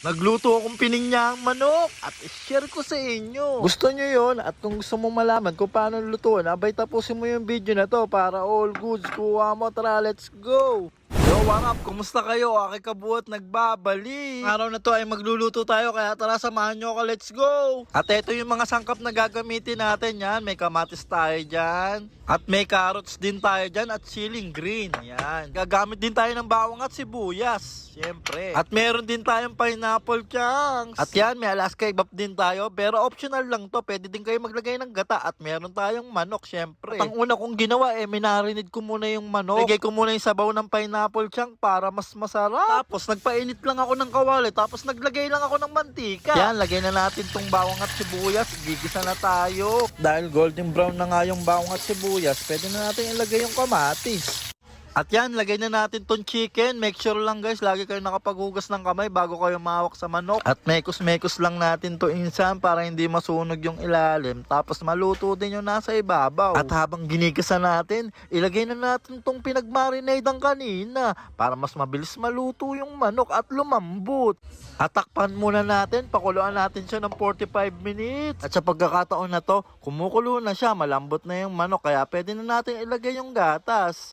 Nagluto akong pininyang manok at share ko sa inyo. Gusto nyo yon? At kung gusto mo malaman kung paano lutuin, abay tapusin mo yung video na to para all goods. Kuha mo, tara, let's go! Yo, what up? Kumusta kayo? Aki Kabuhat nagbabalik. Araw na to ay magluluto tayo kaya tara samahan nyo ako, let's go! At ito yung mga sangkap na gagamitin natin yan. May kamatis tayo dyan. At may carrots din tayo dyan at siling green. Yan. Gagamit din tayo ng bawang at sibuyas. Siyempre. At meron din tayong pineapple chunks. At yan, may Alaska ibap din tayo. Pero optional lang to. Pwede din kayo maglagay ng gata. At meron tayong manok, siyempre. At ang una kong ginawa, minarinid ko muna yung manok. Lagay ko muna yung sabaw ng pineapple chunk para mas masarap. Tapos nagpainit lang ako ng kawali. Tapos naglagay lang ako ng mantika. Yan, lagay na natin tong bawang at sibuyas. Gigisa na tayo. Dahil golden brown na nga yung bawang at sibuyas, pwede na natin ilagay yung kamatis. At yan, lagay na natin tong chicken. Make sure lang guys, lagi kayo nakapaghugas ng kamay bago kayo mahawak sa manok. At mekos-mekos lang natin to insan para hindi masunog yung ilalim. Tapos maluto din yung nasa ibabaw. At habang ginigasan natin, ilagay na natin tong pinagmarinadean kanina para mas mabilis maluto yung manok at lumambot. At takpan muna natin, pakuluan natin siya ng 45 minutes. At sa pagkakataon na to, kumukulo na siya, malambot na yung manok. Kaya pwede na natin ilagay yung gatas.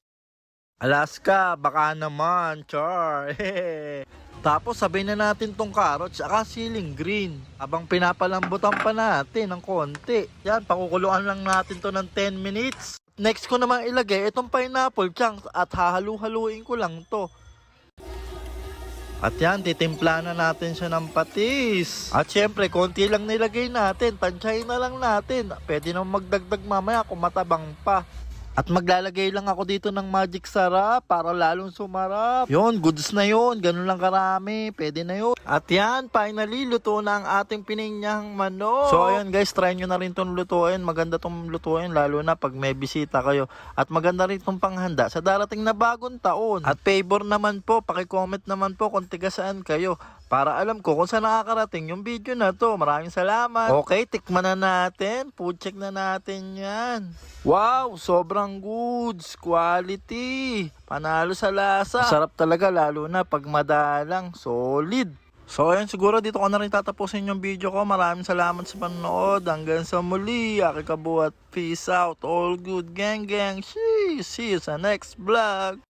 Alaska, baka naman, char. Tapos sabihin na natin tong carrots at siling green. Habang pinapalambutan pa natin ng konti. Yan, pakukuluan lang natin to ng 10 minutes. Next ko naman ilagay itong pineapple chunks at hahalu-haluin ko lang to. At yan, titimpla na natin siya ng patis. At syempre, konti lang nilagay natin. Tansyahin na lang natin. Pwede naman magdagdag mamaya kung matabang pa. At maglalagay lang ako dito ng magic sarap para lalong sumarap. Yun, goods na yun. Ganun lang karami. Pwede na yun. At yan, finally, luto na ang ating pininyang manok. So ayun guys, try nyo na rin itong lutuin. Maganda itong lutuin, lalo na pag may bisita kayo. At maganda rin itong panghanda sa darating na bagong taon. At favor naman po, pakicomment naman po kung tiga saan kayo. Para alam ko kung saan nakakarating yung video na to. Maraming salamat. Okay, tikman na natin. Food check na natin yan. Wow, sobrang goods. Quality. Panalo sa lasa. Sarap talaga lalo na pag madalang. Solid. So ayun, siguro dito ko na rin tatapusin yung video ko. Maraming salamat sa panonood. Hanggang sa muli. Aki Kabuhat. Peace out. All good gang gang. See you sa next vlog.